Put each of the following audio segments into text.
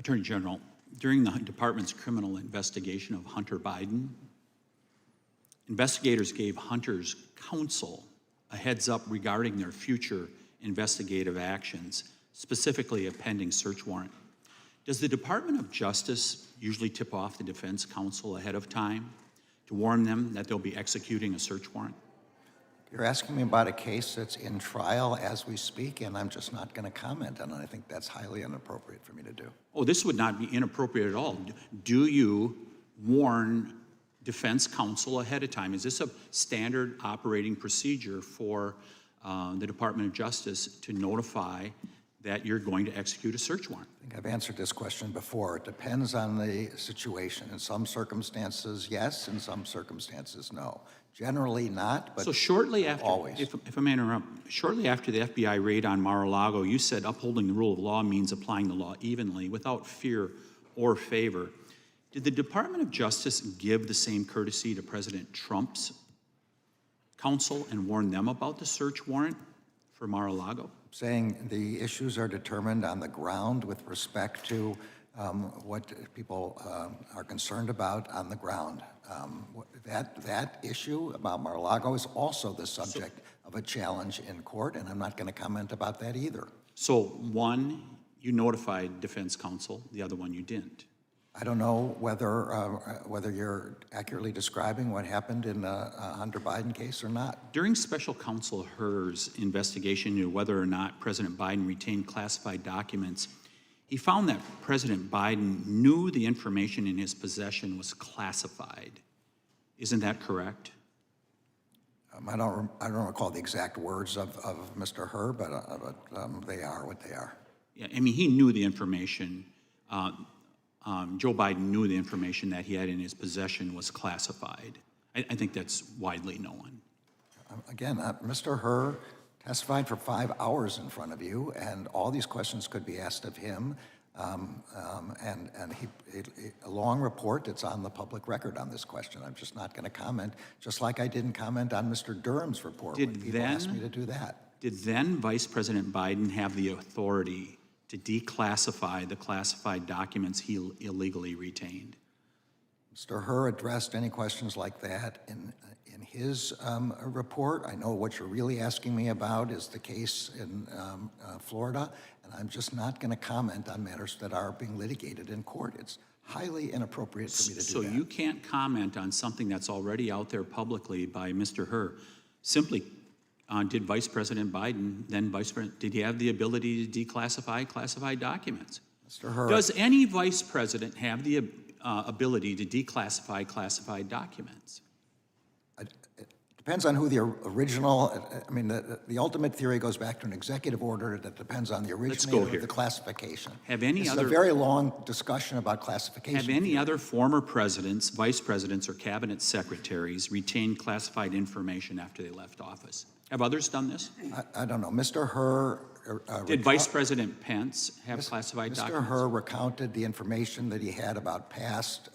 Attorney General, during the department's criminal investigation of Hunter Biden, investigators gave Hunter's counsel a heads up regarding their future investigative actions, specifically a pending search warrant. Does the Department of Justice usually tip off the defense counsel ahead of time to warn them that they'll be executing a search warrant? You're asking me about a case that's in trial as we speak, and I'm just not going to comment on it. I think that's highly inappropriate for me to do. Oh, this would not be inappropriate at all. Do you warn defense counsel ahead of time? Is this a standard operating procedure for the Department of Justice to notify that you're going to execute a search warrant? I think I've answered this question before. It depends on the situation. In some circumstances, yes. In some circumstances, no. Generally not, but so shortly after, always. If I may interrupt, shortly after the FBI raid on Mar-a-Lago, you said upholding the rule of law means applying the law evenly without fear or favor. Did the Department of Justice give the same courtesy to President Trump's counsel and warn them about the search warrant for Mar-a-Lago? Saying the issues are determined on the ground with respect to what people are concerned about on the ground. That issue about Mar-a-Lago is also the subject of a challenge in court, and I'm not going to comment about that either. So one, you notified defense counsel, the other one you didn't. I don't know whether you're accurately describing what happened in the Hunter Biden case or not. During Special Counsel Herr's investigation into whether or not President Biden retained classified documents, he found that President Biden knew the information in his possession was classified. Isn't that correct? I don't recall the exact words of Mr. Herr, but they are what they are. Yeah, I mean, he knew the information. Joe Biden knew the information that he had in his possession was classified. I think that's widely known. Again, Mr. Herr testified for 5 hours in front of you, and all these questions could be asked of him. And a long report that's on the public record on this question. I'm just not going to comment, just like I didn't comment on Mr. Durham's report when people asked me to do that. Did then Vice President Biden have the authority to declassify the classified documents he illegally retained? Mr. Herr addressed any questions like that in his report. I know what you're really asking me about is the case in Florida, and I'm just not going to comment on matters that are being litigated in court. It's highly inappropriate for me to do that. So you can't comment on something that's already out there publicly by Mr. Herr. Simply, did Vice President Biden, then Vice President, did he have the ability to declassify classified documents? Mr. Herr, does any Vice President have the ability to declassify classified documents? It depends on who the original, I mean, the ultimate theory goes back to an executive order that depends on the originator of the classification. Have any This other, is a very long discussion about classification. Have any other former presidents, vice presidents, or cabinet secretaries retained classified information after they left office? Have others done this? I don't know. Mr. Herr... Did Vice President Pence have classified documents? Mr. Herr recounted the information that he had about past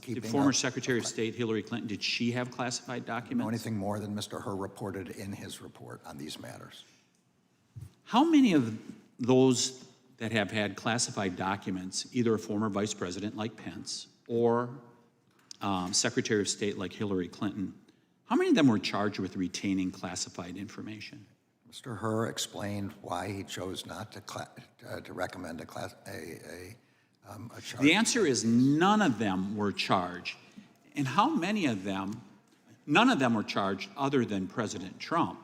Did former Secretary of State Hillary Clinton, did she have classified documents? Know anything more than Mr. Herr reported in his report on these matters. How many of those that have had classified documents, either a former Vice President like Pence or Secretary of State like Hillary Clinton, how many of them were charged with retaining classified information? Mr. Herr explained why he chose not to recommend a charge. The answer is none of them were charged. And how many of them, none of them were charged other than President Trump.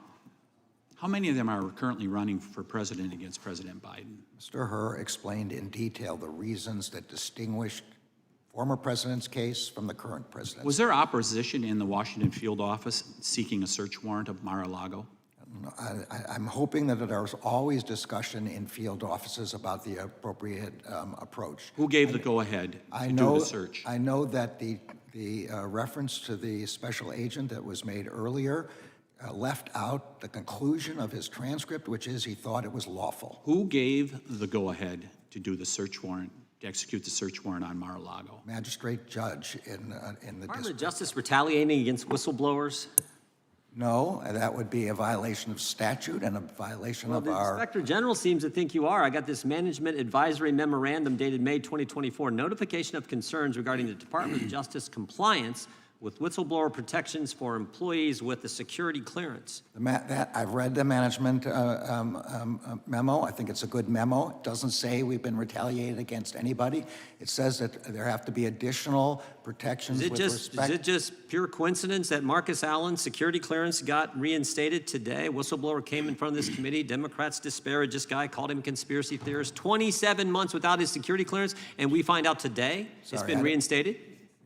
How many of them are currently running for president against President Biden? Mr. Herr explained in detail the reasons that distinguished former president's case from the current president. Was there opposition in the Washington field office seeking a search warrant of Mar-a-Lago? I'm hoping that there's always discussion in field offices about the appropriate approach. Who gave the go-ahead to do the search? I know that the reference to the special agent that was made earlier left out the conclusion of his transcript, which is he thought it was lawful. Who gave the go-ahead to do the search warrant, to execute the search warrant on Mar-a-Lago? Magistrate judge in the Department district. of Justice retaliating against whistleblowers? No, that would be a violation of statute and a violation of The our... Inspector General seems to think you are. I got this Management Advisory Memorandum dated May 2024, notification of concerns regarding the Department of Justice compliance with whistleblower protections for employees with a security clearance. I've read the management memo. I think it's a good memo. It doesn't say we've been retaliated against anybody. It says that there have to be additional protections with respect... Is it just pure coincidence that Marcus Allen's security clearance got reinstated today? Whistleblower came in front of this committee. Democrats disparaged this guy, called him a conspiracy theorist. 27 months without his security clearance, and we find out today it's been reinstated?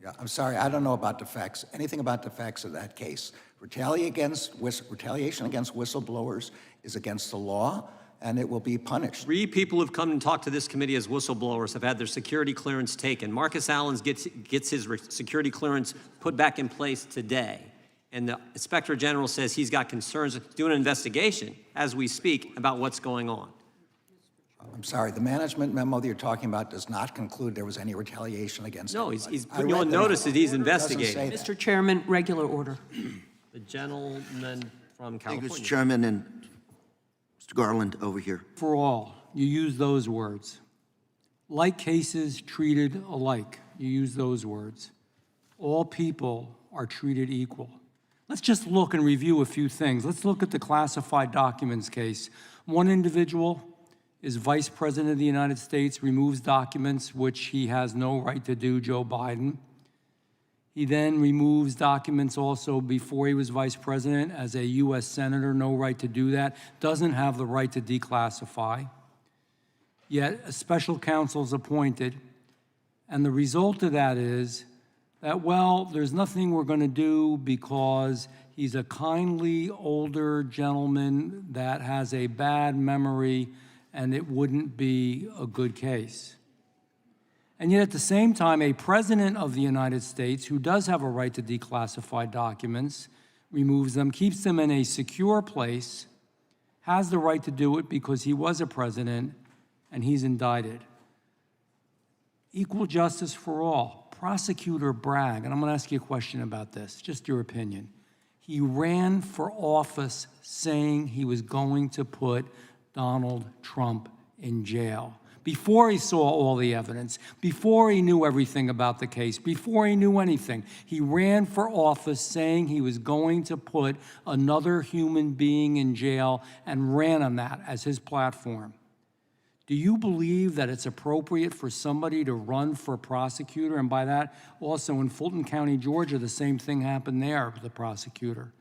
Yeah, I'm sorry, I don't know about the facts, anything about the facts of that case. Retaliation against whistleblowers is against the law, and it will be punished. 3 people who've come and talked to this committee as whistleblowers have had their security clearance taken. Marcus Allen gets his security clearance put back in place today. And the Inspector General says he's got concerns, doing an investigation as we speak about what's going on. I'm sorry, the management memo that you're talking about does not conclude there was any retaliation against No, anybody. he's putting you on notice that he's investigating. It doesn't say Mr. Chairman, regular order. The gentleman from Thank you, California. Mr. Chairman, and Mr. Garland over here. For all, you use those words. Like cases treated alike, you use those words. All people are treated equal. Let's just look and review a few things. Let's look at the classified documents case. One individual is Vice President of the United States, removes documents which he has no right to do, Joe Biden. He then removes documents also before he was Vice President as a U.S. Senator, no right to do that, doesn't have the right to declassify. Yet a special counsel is appointed, and the result of that is that, well, there's nothing we're going to do because he's a kindly older gentleman that has a bad memory and it wouldn't be a good case. And yet at the same time, a president of the United States who does have a right to declassify documents, removes them, keeps them in a secure place, has the right to do it because he was a president and he's indicted. Equal justice for all. Prosecutor Bragg, and I'm going to ask you a question about this, just your opinion. He ran for office saying he was going to put Donald Trump in jail before he saw all the evidence, before he knew everything about the case, before he knew anything. He ran for office saying he was going to put another human being in jail and ran on that as his platform. Do you believe that it's appropriate for somebody to run for prosecutor? And by that, also in Fulton County, Georgia, the same thing happened there with the prosecutor.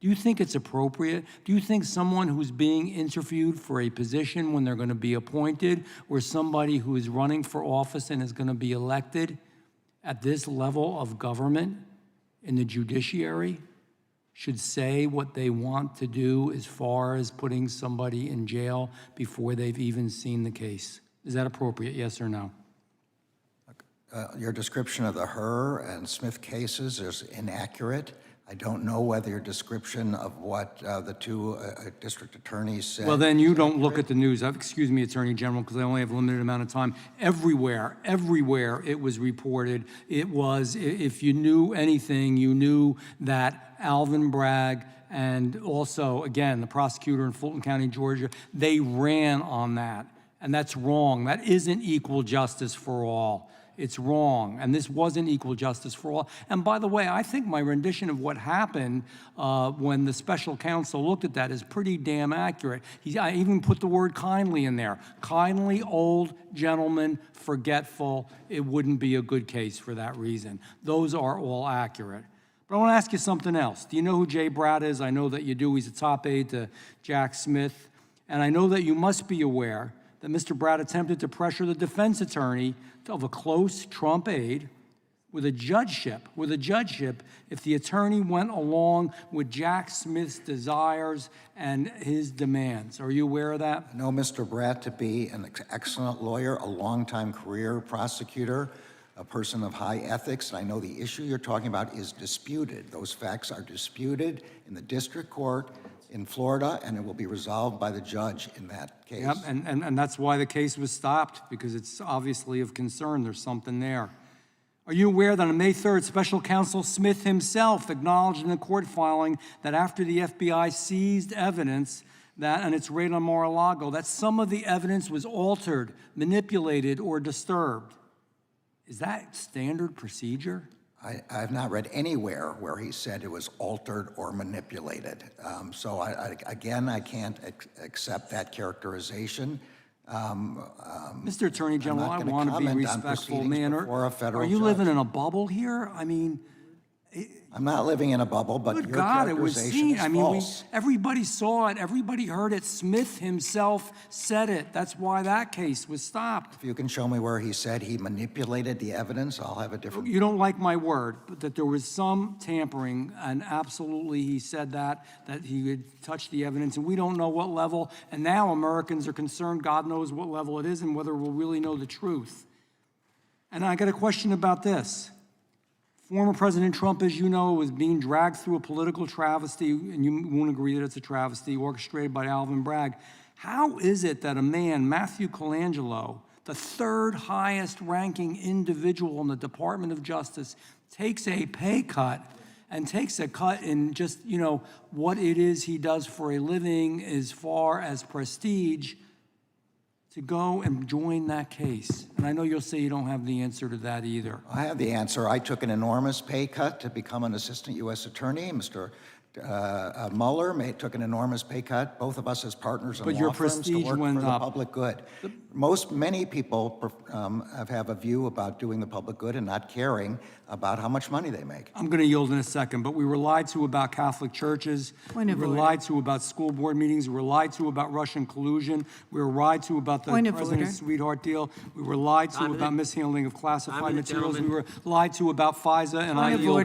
Do you think it's appropriate? Do you think someone who's being interviewed for a position when they're going to be appointed, or somebody who is running for office and is going to be elected at this level of government in the judiciary should say what they want to do as far as putting somebody in jail before they've even seen the case? Is that appropriate, yes or no? Your description of the Herr and Smith cases is inaccurate. I don't know whether your description of what the 2 district attorneys said. Well, then you don't look at the news. Excuse me, Attorney General, because I only have a limited amount of time. Everywhere it was reported. It was, if you knew anything, you knew that Alvin Bragg and also, again, the prosecutor in Fulton County, Georgia, they ran on that. And that's wrong. That isn't equal justice for all. It's wrong, and this wasn't equal justice for all. And by the way, I think my rendition of what happened when the special counsel looked at that is pretty damn accurate. I even put the word kindly in there. Kindly, old gentleman, forgetful. It wouldn't be a good case for that reason. Those are all accurate. But I want to ask you something else. Do you know who Jay Bratt is? I know that you do. He's a top aide to Jack Smith. And I know that you must be aware that Mr. Bratt attempted to pressure the defense attorney of a close Trump aide with a judgeship, if the attorney went along with Jack Smith's desires and his demands. Are you aware of that? I know Mr. Bratt to be an excellent lawyer, a longtime career prosecutor, a person of high ethics, and I know the issue you're talking about is disputed. Those facts are disputed in the district court in Florida, and it will be resolved by the judge in that case. Yep, and that's why the case was stopped, because it's obviously of concern. There's something there. Are you aware that on May 3rd, Special Counsel Smith himself acknowledged in the court filing that after the FBI seized evidence that on its raid on Mar-a-Lago, that some of the evidence was altered, manipulated, or disturbed? Is that standard procedure? I have not read anywhere where he said it was altered or manipulated. So again, I can't accept that characterization. Mr. Attorney General, I not gonna want to be comment on respectful, proceedings man. before a federal Are you judge. living in a bubble here? I mean, I'm not living in a bubble, but good your God, it was characterization seen. is I mean, false. everybody saw it, everybody heard it. Smith himself said it. That's why that case was stopped. If you can show me where he said he manipulated the evidence, I'll have a different. You don't like my word, but that there was some tampering, and absolutely he said that he had touched the evidence, and we don't know what level, and now Americans are concerned, God knows what level it is and whether we'll really know the truth. And I got a question about this. Former President Trump, as you know, was being dragged through a political travesty, and you won't agree that it's a travesty, orchestrated by Alvin Bragg. How is it that a man, Matthew Colangelo, the third highest ranking individual in the Department of Justice, takes a pay cut and takes a cut in just, what it is he does for a living as far as prestige, to go and join that case? And I know you'll say you don't have the answer to that either. I have the answer. I took an enormous pay cut to become an assistant U.S. attorney. Mr. Mueller took an enormous pay cut, both of us as partners in But law your firms to prestige work went for the up. public good. Many people have a view about doing the public good and not caring about how much money they make. I'm going to yield in a second, but we were lied to about Catholic churches. Point of We were order. lied to about school board meetings. We were lied to about Russian collusion. We were lied to about the Point of president's order. sweetheart deal. We were lied to Time about minute. mishandling of Time classified minute, materials. We gentlemen. were lied to about FISA and Point I of yield order.